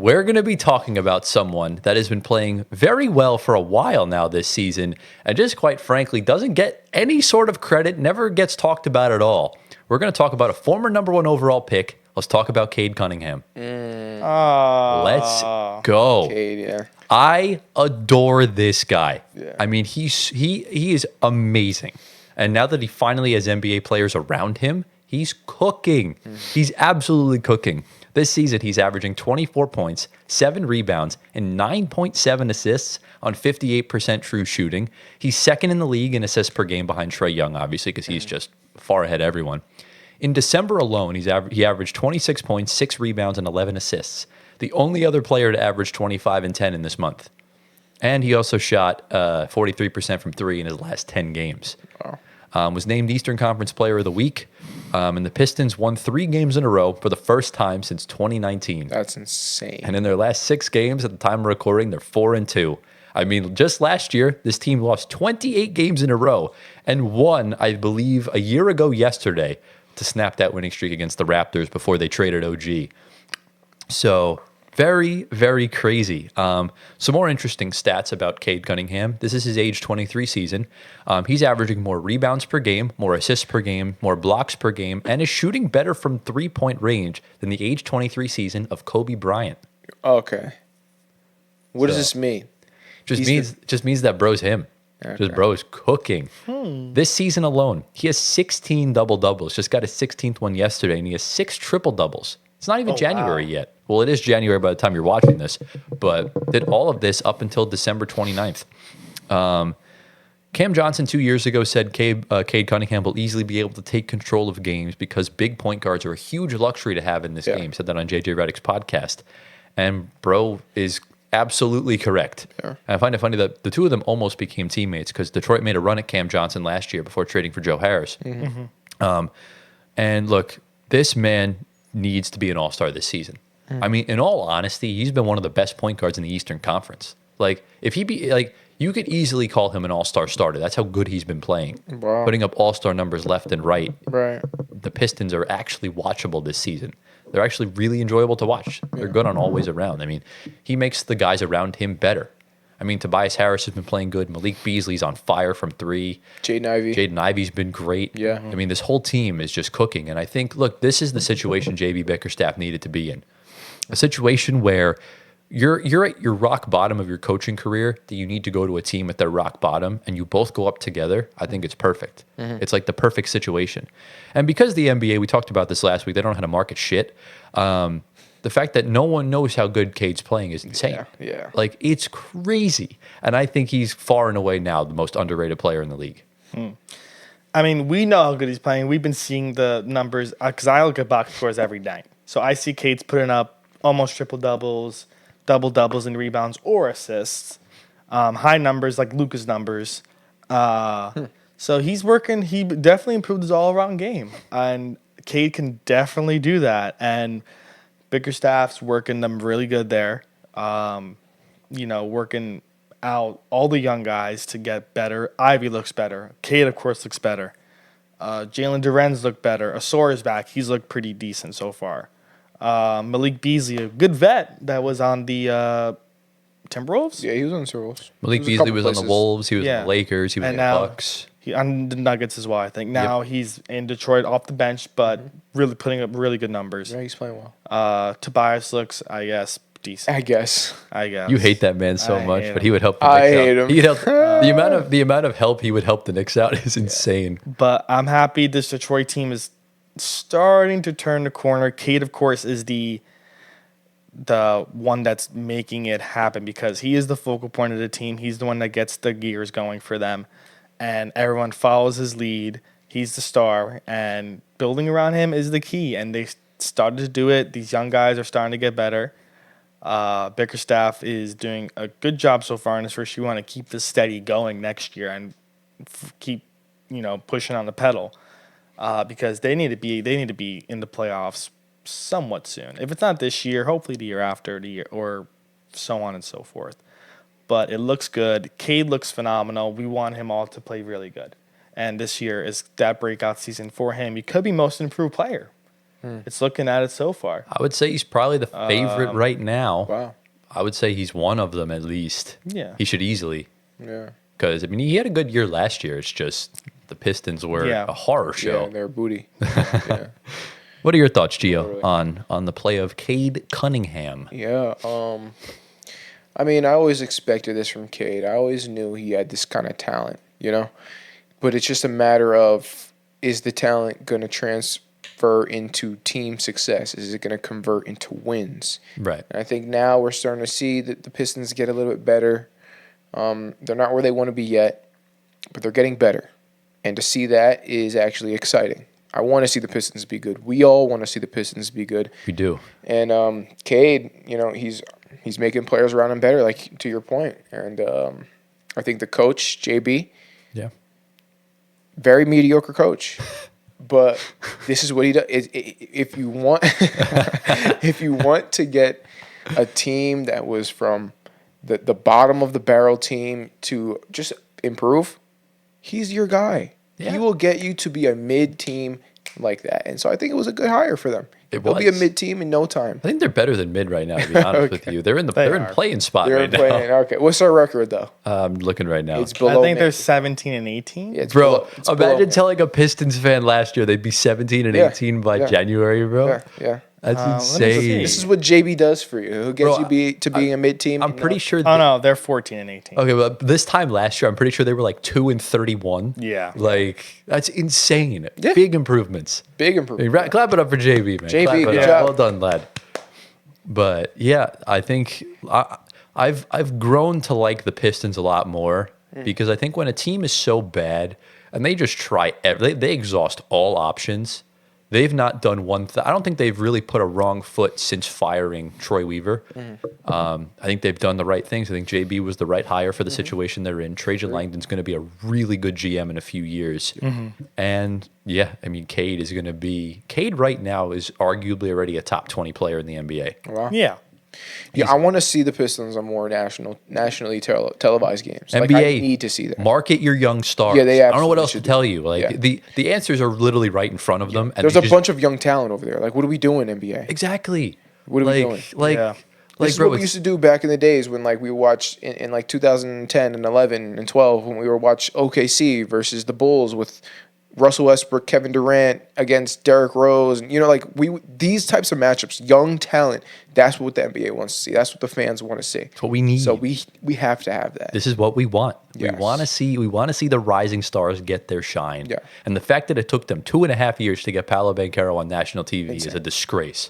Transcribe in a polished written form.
We're going to be talking about someone that has been playing very well for a while now this season and just quite frankly doesn't get any sort of credit, never gets talked about at all. We're going to talk about a former number one overall pick. Let's talk about Cade Cunningham. Let's go. Cade, yeah. I adore this guy. Yeah. I mean, he is amazing. And now that he finally has NBA players around him, he's cooking. He's absolutely cooking. This season, he's averaging 24 points, 7 rebounds, and 9.7 assists on 58% true shooting. He's second in the league in assists per game behind Trae Young, obviously, because he's just far ahead of everyone. In December alone, he averaged 26 points, 6 rebounds, and 11 assists. The only other player to average 25 and 10 in this month. And he also shot 43% from 3 in his last 10 games. Wow. Was named Eastern Conference Player of the Week. And the Pistons won 3 games in a row for the first time since 2019. That's insane. And in their last 6 games at the time of recording, they're 4-2. I mean, just last year, this team lost 28 games in a row and won, I believe, a year ago yesterday to snap that winning streak against the Raptors before they traded OG. So very, very crazy. Some more interesting stats about Cade Cunningham. This is his age 23 season. He's averaging more rebounds per game, more assists per game, more blocks per game, and is shooting better from three-point range than the age 23 season of Kobe Bryant. Okay. What does this mean? Just means that bro's him. Okay. Just bro is cooking. This season alone, he has 16 double-doubles. Just got his 16th one yesterday, and he has 6 triple-doubles. It's not even January yet. Well, it is January by the time you're watching this, but did all of this up until December 29th. Cam Johnson 2 years ago said Cade Cunningham will easily be able to take control of games because big point guards are a huge luxury to have in this game. Said that on JJ Redick's podcast. And bro is absolutely correct. Yeah. And I find it funny that the two of them almost became teammates because Detroit made a run at Cam Johnson last year before trading for Joe Harris. And look, this man needs to be an all-star this season. I mean, in all honesty, he's been one of the best point guards in the Eastern Conference. Like, if he be like, you could easily call him an all-star starter. That's how good he's been playing. Wow. Putting up all-star numbers left and right. Right. The Pistons are actually watchable this season. They're actually really enjoyable to watch. They're good on all ways around. I mean, he makes the guys around him better. I mean, Tobias Harris has been playing good. Malik Beasley's on fire from 3. Jaden Ivey's been great. Yeah. I mean, this whole team is just cooking. And I think, look, this is the situation JB Bickerstaff needed to be in. A situation where you're at your rock bottom of your coaching career, that you need to go to a team at their rock bottom, and you both go up together. I think it's perfect. It's like the perfect situation. And because the NBA, we talked about this last week, they don't know how to market shit. The fact that no one knows how good Cade's playing is insane. Yeah. Like, it's crazy. And I think he's far and away now the most underrated player in the league. I mean, we know how good he's playing. We've been seeing the numbers because I look at box scores every night. So I see Cade's putting up almost triple-doubles, double-doubles in rebounds or assists. High numbers like Luka's numbers. So he's working. He definitely improved his all-around game. And Cade can definitely do that. And Bickerstaff's working them really good there. Working out all the young guys to get better. Ivy looks better. Cade, of course, looks better. Jalen Duren's looked better. Asor is back. He's looked pretty decent so far. Malik Beasley, a good vet that was on the Timberwolves. Yeah, he was on the Timberwolves. Malik Beasley was on the Wolves. He was on the Lakers. He was on the Bucks. On the Nuggets as well, I think. Now he's in Detroit off the bench, but really putting up really good numbers. Yeah, he's playing well. Tobias looks, I guess, decent. I guess. You hate that man so much, but he would help the I Knicks hate out. him. He'd help, the amount of help he would help the Knicks out is insane. But I'm happy this Detroit team is starting to turn the corner. Cade, of course, is the one that's making it happen because he is the focal point of the team. He's the one that gets the gears going for them, and everyone follows his lead. He's the star, and building around him is the key, and they started to do it. These young guys are starting to get better. Bickerstaff is doing a good job so far in his first year. We want to keep this steady going next year and keep pushing on the pedal because they need to be in the playoffs somewhat soon. If it's not this year, hopefully the year after, or so on and so forth. But it looks good. Cade looks phenomenal. We want him all to play really good. And this year is that breakout season for him. He could be most improved player. It's looking at it so far. I would say he's probably the favorite right now. Wow. I would say he's one of them at least. Yeah. He should easily. Yeah. Because, I mean, he had a good year last year. It's just the Pistons were Yeah. a horror show. Yeah, they're booty. Yeah. What are your thoughts, Gio, Totally. on the play of Cade Cunningham? Yeah. I mean, I always expected this from Cade. I always knew he had this kind of talent, you know? But it's just a matter of, is the talent going to transfer into team success? Is it going to convert into wins? Right. And I think now we're starting to see that the Pistons get a little bit better. They're not where they want to be yet, but they're getting better. And to see that is actually exciting. I want to see the Pistons be good. We all want to see the Pistons be good. We do. And Cade, you know, he's making players around him better, like to your point. And I think the coach, JB, Yeah. very mediocre coach. But this is what he does. If you want if you want to get a team that was from the bottom of the barrel team to just improve, he's your guy. Yeah. He will get you to be a mid team like that. And so I think it was a good hire for them. It They'll be a was. mid team in no time. I think they're better than mid right now, to be honest with you. They're in They they're in are. playing spot They're right playing. now. Okay, what's their record though? I'm looking right now. It's below. I think mid. they're 17 and 18. Yeah, it's Bro, below- it's below imagine mid. telling a Pistons fan last year they'd be 17 and Yeah, 18 by yeah. January, bro. Yeah, yeah. That's let me see. insane. This is what JB does for you. Who gets Bro, you to being a mid team? I'm pretty sure. Oh no, they're 14 and 18. Okay, but this time last year, I'm pretty sure they were like 2 and 31. Yeah. Like, that's insane. Yeah. Big improvements. Big Hey, improvement. clap it up for JB, man. JB, Clap it good up. job. Well done, lad. But yeah, I think I've grown to like the Pistons a lot more because I think when a team is so bad and they just try, they exhaust all options. They've not done one thing. I don't think they've really put a wrong foot since firing Troy Weaver. I think they've done the right things. I think JB was the right hire for the situation they're in. Trajan Langdon's going to be a really good GM in a few years. And yeah, I mean, Cade right now is arguably already a top 20 player in the NBA. Wow. Yeah. Yeah, I want to see the Pistons on more nationally televised games. Like, NBA, I need to see that. market your young stars. Yeah, they I don't know what absolutely else to should tell do you. Like Yeah. the answers are literally right in front of them. And There's they a just- bunch of young talent over there. Like, what are we doing, NBA? Exactly. What are we like, doing? Like, Yeah. like, This is bro, what we it's- used to do back in the days when, like, we watched in like 2010 and 11 and 12 when we were watch OKC versus the Bulls with Russell Westbrook, Kevin Durant against Derrick Rose, and like these types of matchups, young talent. That's what the NBA wants to see. That's what the fans want to see. That's what we need. So we have to have that. This is what we want. Yes. We want to see the rising stars get their shine. Yeah. And the fact that it took them 2.5 years to get Paolo Banchero on national TV is a disgrace.